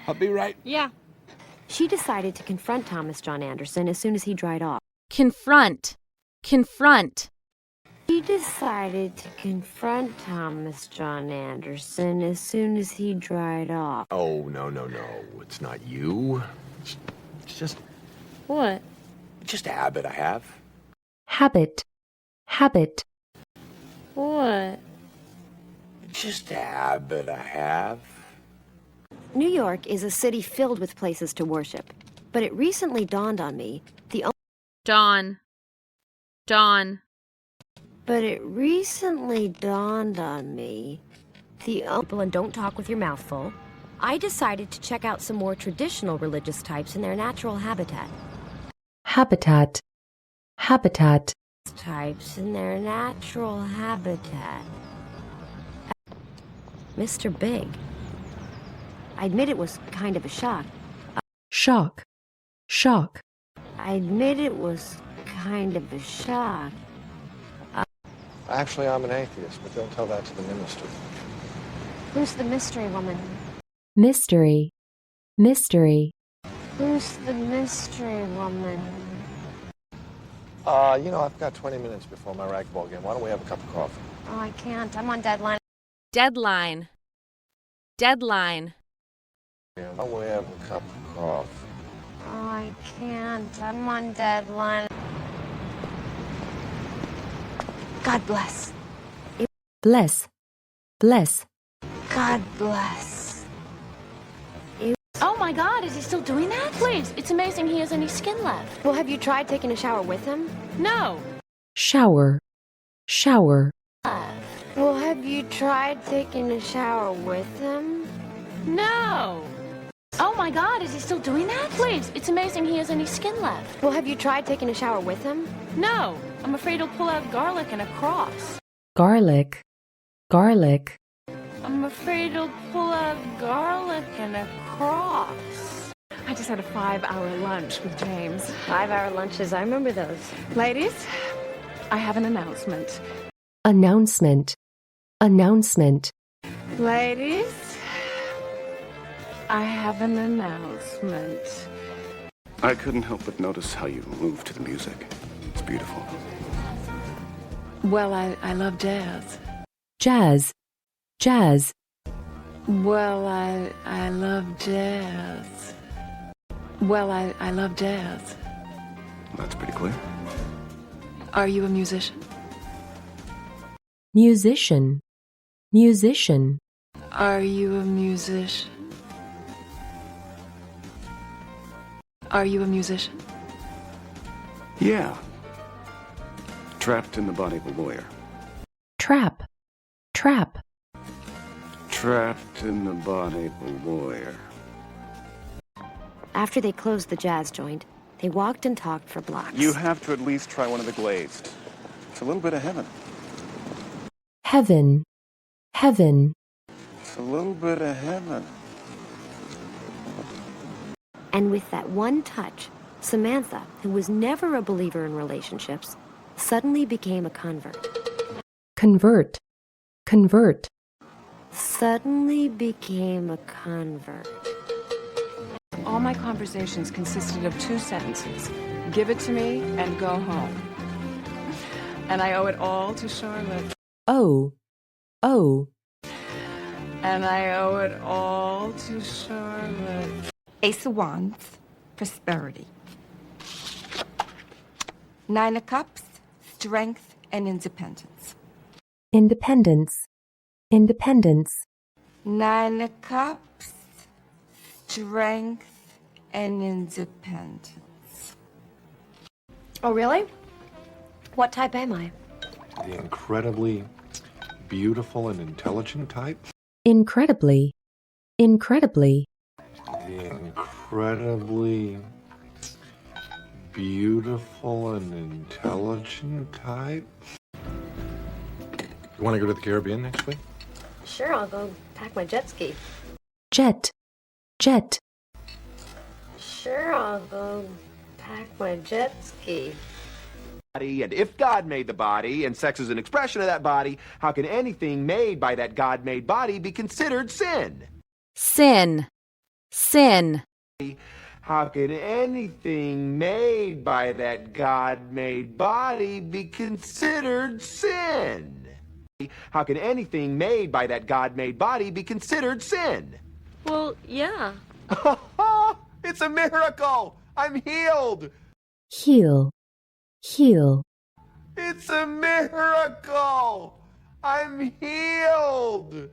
I'll be right. Yeah. She decided to confront Thomas John Anderson as soon as he dried off. Confront. Confront. She decided to confront Thomas John Anderson as soon as he dried off. Oh, no. It's not you. It's just What? a habit I have. Habit. Habit. What? Just a habit I have. New York is a city filled with places to worship, but it recently dawned on me Dawn. Dawn. People and don't talk with your mouth full. I decided to check out some more traditional religious types in their natural habitat. Habitat. Habitat. Types in their natural habitat. Mr. Big. I admit it was kind of a shock. Shock. Shock. Actually, I'm an atheist, but don't tell that to the minister. Who's the mystery woman? Mystery. Mystery. Who's the mystery woman? I've got 20 minutes before my racquetball game. Why don't we have a cup of coffee? Oh, I can't. I'm on deadline. Deadline. Deadline. Yeah, why don't we have a cup of coffee? Oh, I can't. I'm on deadline. God bless. Bless. Bless. God bless. Oh my God, is he still doing that? Please, it's amazing he has any skin left. Well, have you tried taking a shower with him? No. Shower. Shower. Well, have you tried taking a shower with him? No. Oh my God, is he still doing that? Please, it's amazing he has any skin left. Well, have you tried taking a shower with him? No. I'm afraid he'll pull out garlic and a cross. Garlic. Garlic. I'm afraid he'll pull out garlic and a cross. I just had a 5-hour lunch with James. 5-hour lunches, I remember those. Ladies, I have an announcement. Announcement. Announcement. Ladies, I have an announcement. I couldn't help but notice how you move to the music. It's beautiful. Well, I love jazz. Jazz. Jazz. Well, I love jazz. Well, I love jazz. That's pretty clear. Are you a musician? Musician. Musician. Are you a musician? Are you a musician? Yeah. Trapped in the body of a lawyer. Trap. Trap. Trapped in the body of a lawyer. After they closed the jazz joint, they walked and talked for blocks. You have to at least try one of the glazed. It's a little bit of heaven. Heaven. Heaven. It's a little bit of heaven. And with that one touch, Samantha, who was never a believer in relationships, suddenly became a convert. Convert. Convert. Suddenly became a convert. All my conversations consisted of 2 sentences. Give it to me and go home. And I owe it all to Charlotte. Oh. Oh. And I owe it all to Charlotte. Ace of Wands, prosperity. 9 of Cups, strength and independence. Independence. Independence. 9 of Cups, strength and independence. Oh, really? What type am I? The incredibly beautiful and intelligent type? Incredibly. Incredibly. The incredibly beautiful and intelligent type? You want to go to the Caribbean next week? Sure, I'll go pack my jet ski. Jet. Jet. Sure, I'll go pack my jet ski. And if God made the body, and sex is an expression of that body, how can anything made by that God-made body be considered sin? Sin. Sin. How could anything made by that God-made body be considered sin? How could anything made by that God-made body be considered sin? Well, yeah. It's a miracle! I'm healed! Heal. Heal. It's a miracle! I'm healed!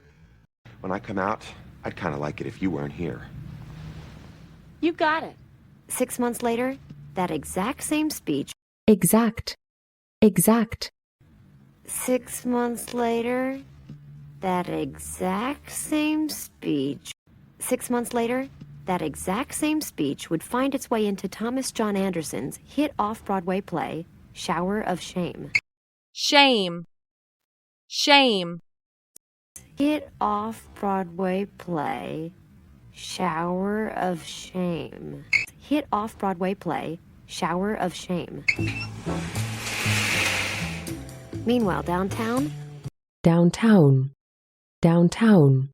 When I come out, I'd kind of like it if you weren't here. You got it. 6 months later, that exact same speech. Exact. Exact. 6 months later, that exact same speech. 6 months later, that exact same speech would find its way into Thomas John Anderson's hit off-Broadway play, Shower of Shame. Shame. Shame. Hit off-Broadway play, Shower of Shame. Hit off-Broadway play, Shower of Shame. Meanwhile, downtown. Downtown. Downtown.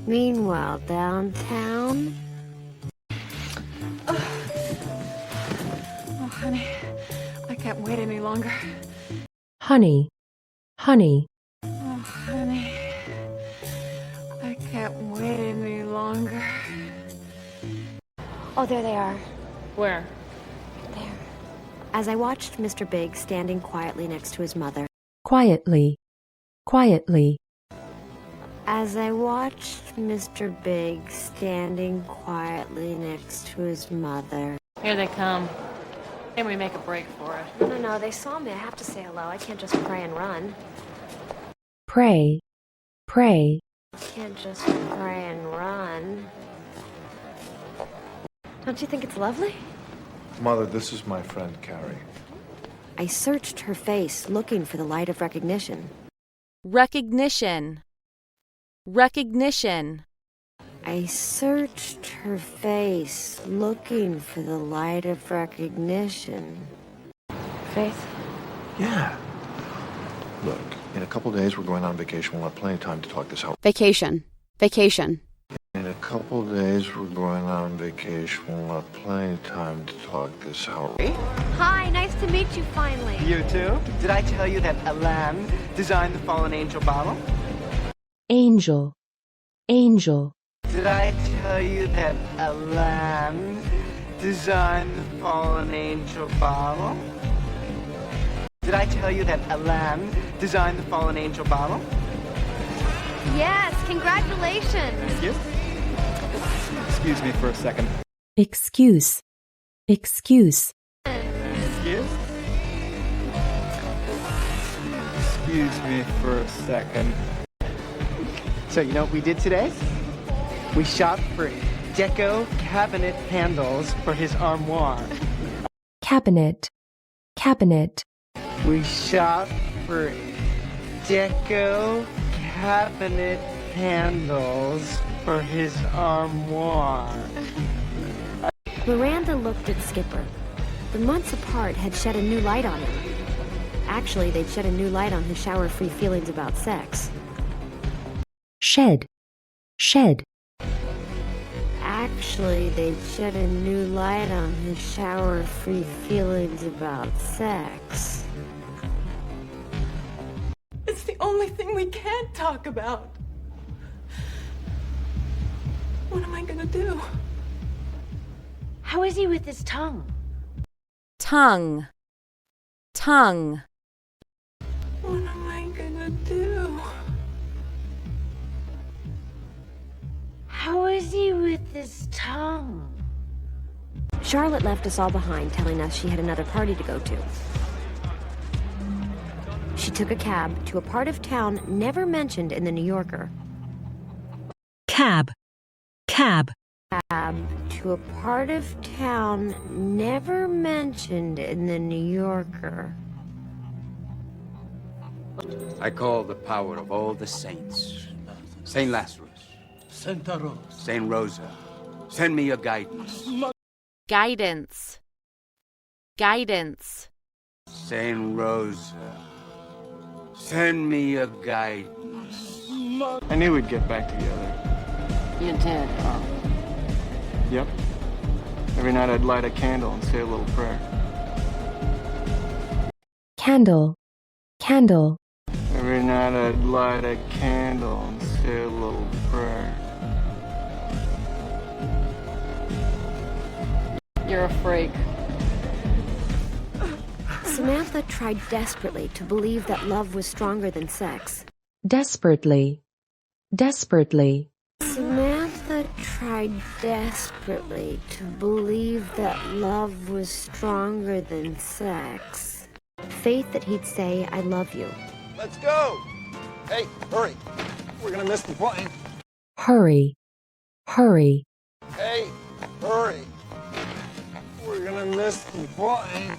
Meanwhile, downtown. Oh, honey, I can't wait any longer. Honey. Honey. Oh, honey, I can't wait any longer. Oh, there they are. Where? There. As I watched Mr. Big standing quietly next to his mother. Quietly. Quietly. As I watched Mr. Big standing quietly next to his mother. Here they come. Can we make a break for it? No, they saw me. I have to say hello. I can't just pray and run. Pray. Pray. I can't just pray and run. Don't you think it's lovely? Mother, this is my friend Carrie. I searched her face, looking for the light of recognition. Recognition. Recognition. I searched her face, looking for the light of recognition. Faith? Yeah. Look, in a couple days we're going on vacation. We'll have plenty of time to talk this out. Vacation. Vacation. In a couple days we're going on vacation. We'll have plenty of time to talk this out. Hi, nice to meet you finally. You too? Did I tell you that Alain designed the fallen angel bottle? Angel. Angel. Did I tell you that Alain designed the fallen angel bottle? Did I tell you that Alain designed the fallen angel bottle? Yes, congratulations. Excuse me for a second. Excuse. Excuse. Excuse? Excuse me for a second. So, you know what we did today? We shopped for deco cabinet handles for his armoire. Cabinet. Cabinet. We shopped for deco cabinet handles for his armoire. Miranda looked at Skipper. The months apart had shed a new light on him. Actually, they'd shed a new light on his shower-free feelings about sex. Shed. Shed. Actually, they'd shed a new light on his shower-free feelings about sex. It's the only thing we can't talk about. What am I gonna do? How is he with his tongue? Tongue. Tongue. What am I gonna do? How is he with his tongue? Charlotte left us all behind, telling us she had another party to go to. She took a cab to a part of town never mentioned in the New Yorker. Cab. Cab. Cab to a part of town never mentioned in the New Yorker. I call the power of all the saints. Saint Lazarus. Santa Rose. Saint Rosa. Send me your guidance. Guidance. Guidance. Saint Rosa. Send me your guidance. I knew we'd get back together. You did. Yep. Every night I'd light a candle and say a little prayer. Candle. Candle. Every night I'd light a candle and say a little prayer. You're a freak. Samantha tried desperately to believe that love was stronger than sex. Desperately. Desperately. Samantha tried desperately to believe that love was stronger than sex. Faith that he'd say, I love you. Let's go! Hey, hurry! We're gonna miss the plane. Hurry. Hurry. Hey, hurry! We're gonna miss the plane.